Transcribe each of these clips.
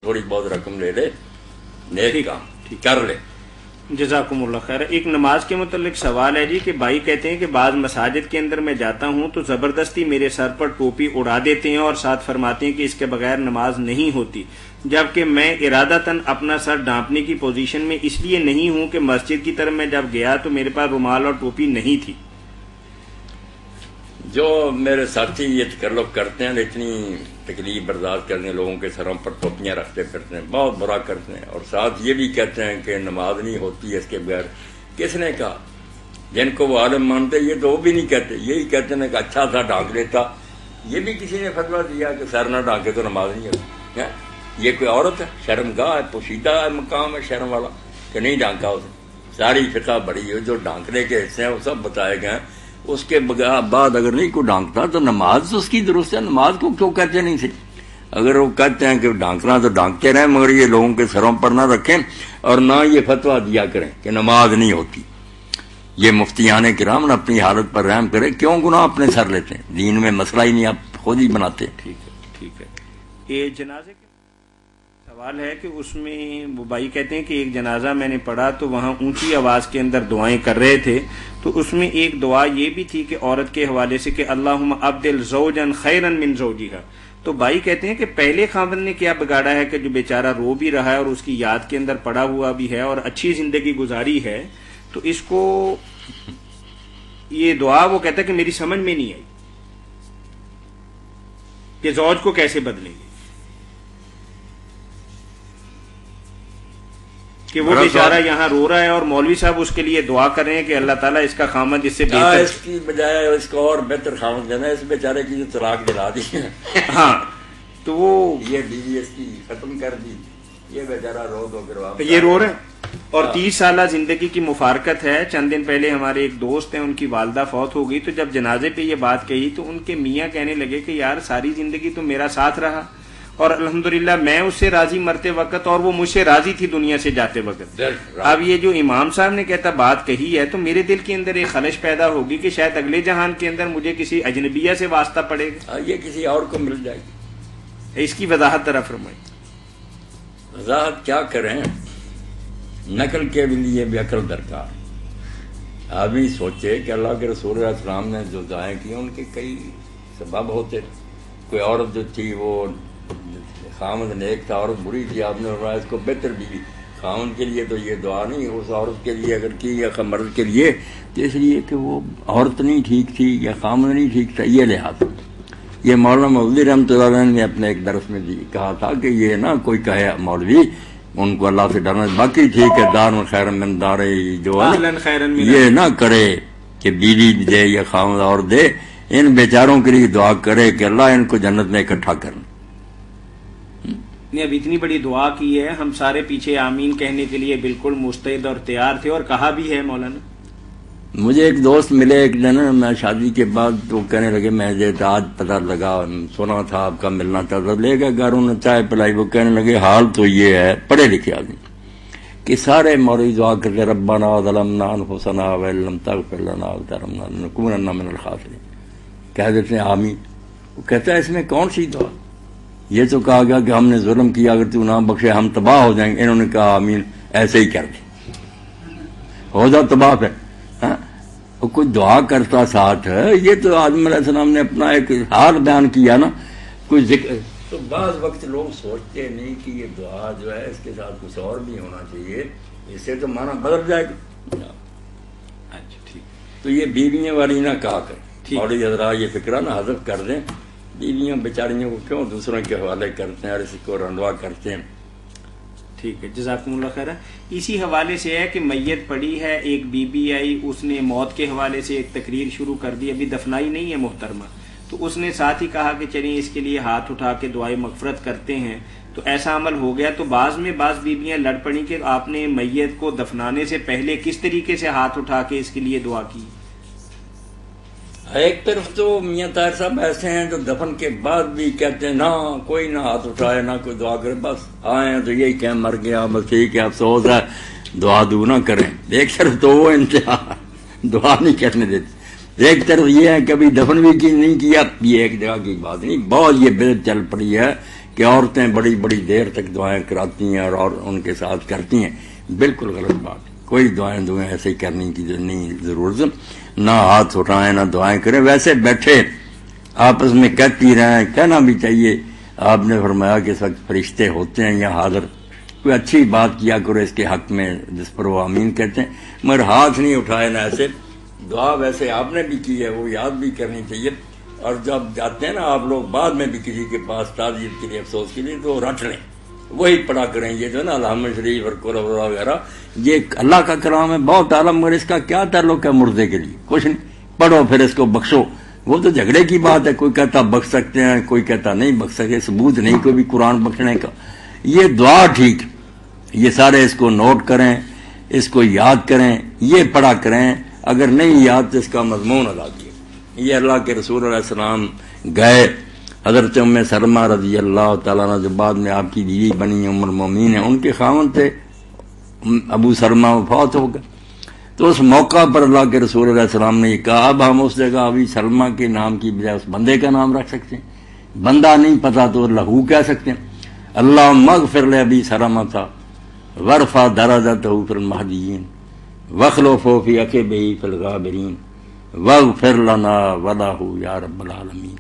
تھوڑی بہت رقم لے لے، نیک کام کر لے۔ جزاکم اللہ خیر۔ ایک نماز کے متعلق سوال ہے جی کہ بھائی کہتے ہیں کہ بعض مساجد کے اندر میں جاتا ہوں تو زبردستی میرے سر پر ٹوپی اڑا دیتے ہیں اور ساتھ فرماتے ہیں کہ اس کے بغیر نماز نہیں ہوتی، جبکہ میں ارادتاً اپنا سر ڈھانپنے کی پوزیشن میں اس لیے نہیں ہوں کہ مسجد کی طرف میں جب گیا تو میرے پاس رومال اور ٹوپی نہیں تھی۔ جو میرے ساتھی یہ تکلف کرتے ہیں، اتنی تکلیف برداشت کرنے لوگوں کے سروں پر ٹوپیاں رکھتے پھرتے ہیں، بہت برا کرتے ہیں، اور ساتھ یہ بھی کہتے ہیں کہ نماز نہیں ہوتی ہے اس کے بغیر۔ کس نے کہا؟ جن کو وہ عالم مانتے یہ تو وہ بھی نہیں کہتے، یہی کہتے ہیں کہ اچھا تھا ڈھانک لیتا۔ یہ بھی کسی نے فتویٰ دیا کہ سر نہ ڈھانکے تو نماز نہیں ہوتی۔ یہ کوئی عورت ہے؟ شرم گاہ ہے، پوشیدہ ہے مقام ہے شرم والا کہ نہیں ڈھانکا اسے؟ ساری فقہ بڑی ہے، جو ڈھانکنے کے حصے ہیں وہ سب بتائے گئے ہیں۔ اس کے بعد اگر نہیں کوئی ڈھانکتا تو نماز تو اس کی درست ہے، نماز کو کیوں کہتے نہیں تھے؟ اگر وہ کہتے ہیں کہ ڈھانکنا تو ڈھانکتے رہیں، مگر یہ لوگوں کے سروں پر نہ رکھیں اور نہ یہ فتویٰ دیا کریں کہ نماز نہیں ہوتی۔ یہ مفتیان کرام نے اپنی حالت پر رحم کرے، کیوں گناہ اپنے سر لیتے ہیں؟ دین میں مسئلہ ہی نہیں، آپ خود ہی بناتے ہیں۔ ٹھیک ہے۔ یہ جنازے کے سوال ہے کہ اس میں وہ بھائی کہتے ہیں کہ ایک جنازہ میں نے پڑھا تو وہاں اونچی آواز کے اندر دعائیں کر رہے تھے، تو اس میں ایک دعا یہ بھی تھی کہ عورت کے حوالے سے کہ اللہم ابدل زوجا خیرا من زوجہا۔ تو بھائی کہتے ہیں کہ پہلے خاوند نے کیا بگاڑا ہے کہ جو بیچارہ رو بھی رہا ہے اور اس کی یاد کے اندر پڑا ہوا بھی ہے اور اچھی زندگی گزاری ہے، تو اس کو یہ دعا وہ کہتا ہے کہ میری سمجھ میں نہیں آئی کہ زوج کو کیسے بدلیں گے، کہ وہ بیچارہ یہاں رو رہا ہے اور مولوی صاحب اس کے لیے دعا کر رہے ہیں کہ اللہ تعالیٰ اس کا خامد اس سے بہتر، اس کی بجائے اس کو اور بہتر خامد دینا، اس بیچارے کی جو طلاق دلا دی ہاں تو وہ یہ بیوی اس کی ختم کر دی، یہ بیچارہ رو دو کر یہ رو رہے ہیں اور 30 سالہ زندگی کی مفارقت ہے۔ چند دن پہلے ہمارے ایک دوست ہیں، ان کی والدہ فوت ہو گئی، تو جب جنازے پہ یہ بات کہی تو ان کے میاں کہنے لگے کہ یار ساری زندگی تو میرا ساتھ رہا اور الحمدللہ میں اس سے راضی مرتے وقت اور وہ مجھ سے راضی تھی دنیا سے جاتے وقت۔ اب یہ جو امام صاحب نے کہتا بات کہی ہے تو میرے دل کے اندر ایک خلش پیدا ہوگی کہ شاید اگلے جہان کے اندر مجھے کسی اجنبیہ سے واسطہ پڑے گا، یہ کسی اور کو مل جائے گی۔ اس کی وضاحت طرف فرمائی۔ وضاحت کیا کریں؟ نقل کے لیے بھی عقل درکار۔ آدمی سوچے کہ اللہ کے رسول علیہ السلام نے جو دعائیں کی ان کے کئی سبب ہوتے۔ کوئی عورت جو تھی وہ خامد نیک تھا، عورت بری تھی، آپ نے فرمایا اس کو بہتر بیوی۔ خامد کے لیے تو یہ دعا نہیں، اس عورت کے لیے اگر کی یا مرد کے لیے تو اس لیے کہ وہ عورت نہیں ٹھیک تھی یا خامد نہیں ٹھیک تھا، یہ لحاظ۔ یہ مولانا مولوی رحمۃ اللہ علیہ نے اپنے ایک درس میں کہا تھا کہ یہ نہ کوئی کہے مولوی ان کو اللہ سے ڈرنا، باقی ٹھیک ہے، دار خیر من دار، جو یہ نہ کرے کہ بیوی دے یا خامد اور دے، ان بیچاروں کے لیے دعا کرے کہ اللہ ان کو جنت میں اکٹھا کرنا۔ نے اب اتنی بڑی دعا کی ہے، ہم سارے پیچھے آمین کہنے کے لیے بالکل مستعد اور تیار تھے، اور کہا بھی ہے مولانا۔ مجھے ایک دوست ملے ایک دن، میں شادی کے بعد تو کہنے لگے میں آج پتہ لگا، سنا تھا آپ کا ملنا چاہتا، لے گئے گھر، انہوں نے چائے پلائی، وہ کہنے لگے حال تو یہ ہے، پڑھے لکھے آدمی، کہ سارے مولوی دعا کرتے ربنا ظلمنا انفسنا وان لم تغفر لنا وترحمنا لنکونن من الخاسرین، کہہ دیتے ہیں آمین۔ وہ کہتا ہے اس میں کون سی دعا؟ یہ تو کہا گیا کہ ہم نے ظلم کیا، اگر تو نہ بخشے ہم تباہ ہو جائیں گے۔ انہوں نے کہا آمین، ایسے ہی کر دیں، ہو جا تباہ پہ۔ کوئی دعا کرتا ساتھ ہے، یہ تو آدم علیہ السلام نے اپنا ایک حال بیان کیا نا، کوئی ذکر۔ تو بعض وقت لوگ سوچتے نہیں کہ یہ دعا جو ہے اس کے ساتھ کچھ اور بھی ہونا چاہیے، اس سے تو معنی بدل جائے گا۔ اچھا ٹھیک، تو یہ بیویاں والی نہ کہا کریں، اور حضرات یہ فکرہ نہ حذف کر دیں، بیویاں بیچاریوں کو کیوں دوسروں کے حوالے کرتے ہیں اور اس کو رنڈوا کرتے ہیں۔ ٹھیک ہے، جزاکم اللہ خیر۔ اسی حوالے سے ہے کہ میت پڑی ہے، ایک بی بی آئی، اس نے موت کے حوالے سے ایک تقریر شروع کر دی، ابھی دفنائی نہیں ہے محترمہ، تو اس نے ساتھ ہی کہا کہ چلیے اس کے لیے ہاتھ اٹھا کے دعائیں مغفرت کرتے ہیں، تو ایسا عمل ہو گیا۔ تو بعض بیویاں لڑ پڑیں کہ آپ نے میت کو دفنانے سے پہلے کس طریقے سے ہاتھ اٹھا کے اس کے لیے دعا کی؟ ایک طرف تو میاں طاہر صاحب ایسے ہیں جو دفن کے بعد بھی کہتے ہیں نہ کوئی نہ ہاتھ اٹھائے نہ کوئی دعا کرے، بس آئے تو یہی کہ مر گیا، بس ٹھیک ہے افسوس ہے، دعا دو نہ کریں۔ ایک طرف تو وہ انتہا دعا نہیں کرنے دیتے، ایک طرف یہ ہے کبھی دفن بھی نہیں کیا۔ یہ ایک جگہ کی بات نہیں، بہت یہ بدعت چل پڑی ہے کہ عورتیں بڑی بڑی دیر تک دعائیں کراتی ہیں اور ان کے ساتھ کرتی ہیں، بالکل غلط بات. کوئی دعائیں ایسے کرنے کی نہیں ضرورت، نہ ہاتھ اٹھائیں نہ دعائیں کریں، ویسے بیٹھے آپس میں کہتی رہیں، کہنا بھی چاہیے. آپ نے فرمایا کہ اس وقت فرشتے ہوتے ہیں یہاں حاضر، کوئی اچھی بات کیا کرو اس کے حق میں جس پر وہ آمین کہتے ہیں، مگر ہاتھ نہیں اٹھائے نہ ایسے. دعا ویسے آپ نے بھی کی ہے، وہ یاد بھی کرنی چاہیے. اور جب جاتے ہیں نا آپ لوگ بعد میں بھی کسی کے پاس تعزیت کے لیے افسوس کے لیے تو رٹ لیں، وہی پڑھا کریں. یہ جو نا الحمد شریف اور قل اعوذ وغیرہ یہ اللہ کا کلام ہے بہت اعلیٰ، مگر اس کا کیا تعلق ہے مردے کے لیے؟ کچھ نہیں. پڑھو پھر اس کو بخشو. وہ تو جھگڑے کی بات ہے، کوئی کہتا بخش سکتے ہیں، کوئی کہتا نہیں بخش سکتے، ثبوت نہیں کوئی بھی قرآن بخشنے کا. یہ دعا ٹھیک، یہ سارے اس کو نوٹ کریں، اس کو یاد کریں، یہ پڑھا کریں. اگر نہیں یاد تو اس کا مضمون ادا کیے. یہ اللہ کے رسول علیہ السلام گئے، حضرت ام سلمہ رضی اللہ تعالیٰ عنہ جو بعد میں آپ کی بیوی بنی ام المومنین ہیں، ان کے خاوند تھے ابو سلمہ، وفات ہو گئے. تو اس موقع پر اللہ کے رسول علیہ السلام نے یہ کہا اب ہم اس جگہ ابھی سلمہ کے نام کی بجائے اس بندے کا نام رکھ سکتے ہیں. بندہ نہیں پتا تو لہو کہہ سکتے ہیں. اللہ مغفر لابی سلمہ تھا ورفع درجتہ فی المہدیین واخلفہ فی عقبہ فی الغابرین واغفر لنا ولہ یا رب العالمین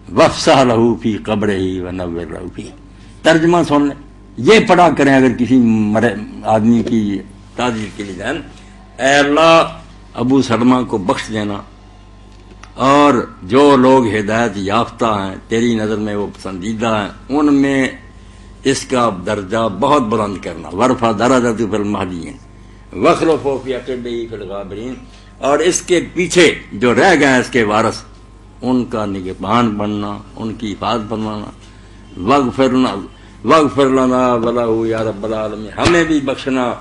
وافسح لہ فی قبرہ ونور لہ فیہ. ترجمہ سن لیں، یہ پڑھا کریں اگر کسی آدمی کی تعزیت کے لیے جائیں. اے اللہ ابو سلمہ کو بخش دینا، اور جو لوگ ہدایت یافتہ ہیں تیری نظر میں وہ پسندیدہ ہیں ان میں اس کا درجہ بہت بلند کرنا. ورفع درجتہ فی المہدیین واخلفہ فی عقبہ فی الغابرین. اور اس کے پیچھے جو رہ گئے ہیں اس کے وارث، ان کا نگہبان بننا، ان کی حفاظت بنانا. واغفر لنا ولہ یا رب العالمین، ہمیں بھی بخشنا،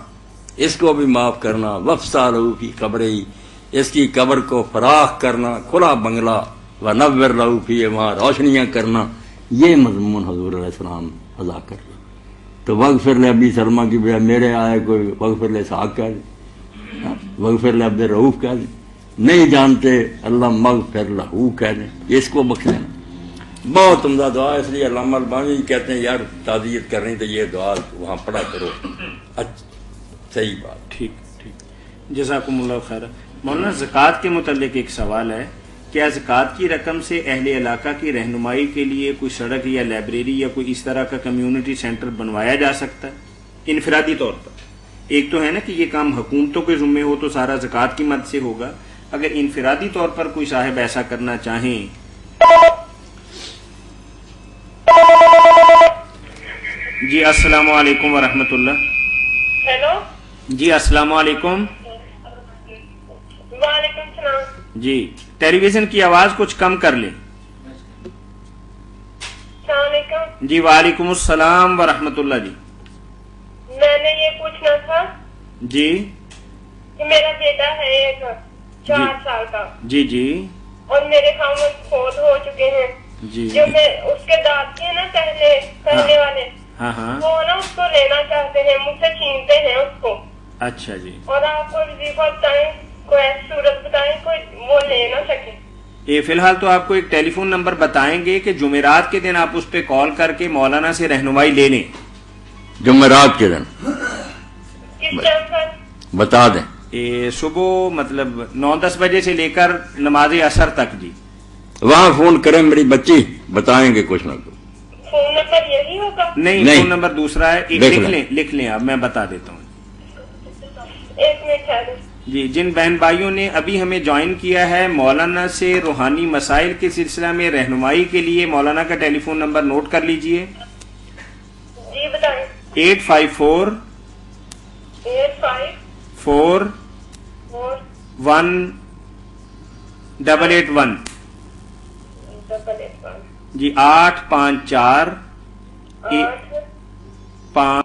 اس کو بھی معاف کرنا. وافسح لہ فی قبرہ، اس کی قبر کو فراخ کرنا، کھلا بنگلہ. ونور لہ فیہ، وہاں روشنیاں کرنا. یہ مضمون حضور علیہ السلام ادا کر لیں. تو وغفر لابی سلمہ کی بجائے میرے آئے کوئی وغفر لاسحاق کہہ دیں، وغفر لعبد الرؤوف کہہ دیں. نہیں جانتے اللہ مغفر لہ کہہ دیں، اس کو بخش دینا. بہت عمدہ دعا. اس لیے علامہ البانی کہتے ہیں یار تعزیت کرنی تو یہ دعا وہاں پڑھا کرو. اچھا صحیح بات. ٹھیک ٹھیک، جزاکم اللہ خیر. مولانا زکوٰۃ کے متعلق ایک سوال ہے، کیا زکوٰۃ کی رقم سے اہل علاقہ کی رہنمائی کے لیے کوئی سڑک یا لائبریری یا کوئی اس طرح کا کمیونٹی سینٹر بنوایا جا سکتا ہے انفرادی طور پر؟ ایک تو ہے نا کہ یہ کام حکومتوں کے ذمے ہو تو سارا زکوٰۃ کی مد سے ہوگا، اگر انفرادی طور پر کوئی صاحب ایسا کرنا چاہیں. جی السلام علیکم ورحمۃ اللہ. ہیلو جی السلام علیکم. وعلیکم السلام. جی ٹیلی ویژن کی آواز کچھ کم کر لیں. السلام علیکم. جی وعلیکم السلام ورحمۃ اللہ. جی میں نے یہ پوچھنا تھا جی کہ میرا بیٹا ہے ایک 4 سال کا، جی جی اور میرے خاوند فوت ہو چکے ہیں. جی جو میں اس کے دانت تھے نا پہلے والے، ہاں ہاں وہ نا اس کو لینا چاہتے ہیں، مجھ سے چھینتے ہیں اس کو. اچھا جی. اور آپ کو وظیفہ بتائیں، کوئی ایسی صورت بتائیں کوئی وہ لے نہ سکے. یہ فی الحال تو آپ کو ایک ٹیلی فون نمبر بتائیں گے کہ جمعرات کے دن آپ اس پہ کال کر کے مولانا سے رہنمائی لے لیں. جمعرات کے دن کس ٹائم پر بتا دیں. یہ صبح مطلب 9-10 بجے سے لے کر نماز عصر تک. جی وہاں فون کریں میری بچی، بتائیں گے کچھ نہ کچھ. فون نمبر یہی ہوگا؟ نہیں فون نمبر دوسرا ہے، ایک لکھ لیں. اب میں بتا دیتا ہوں. 1 منٹ ہے. جی جن بہن بھائیوں نے ابھی ہمیں جوائن کیا ہے، مولانا سے روحانی مسائل کے سلسلہ میں رہنمائی کے لیے مولانا کا ٹیلی فون نمبر نوٹ کر لیجئے. جی بتائیں. 854 4 1 881. جی 854 5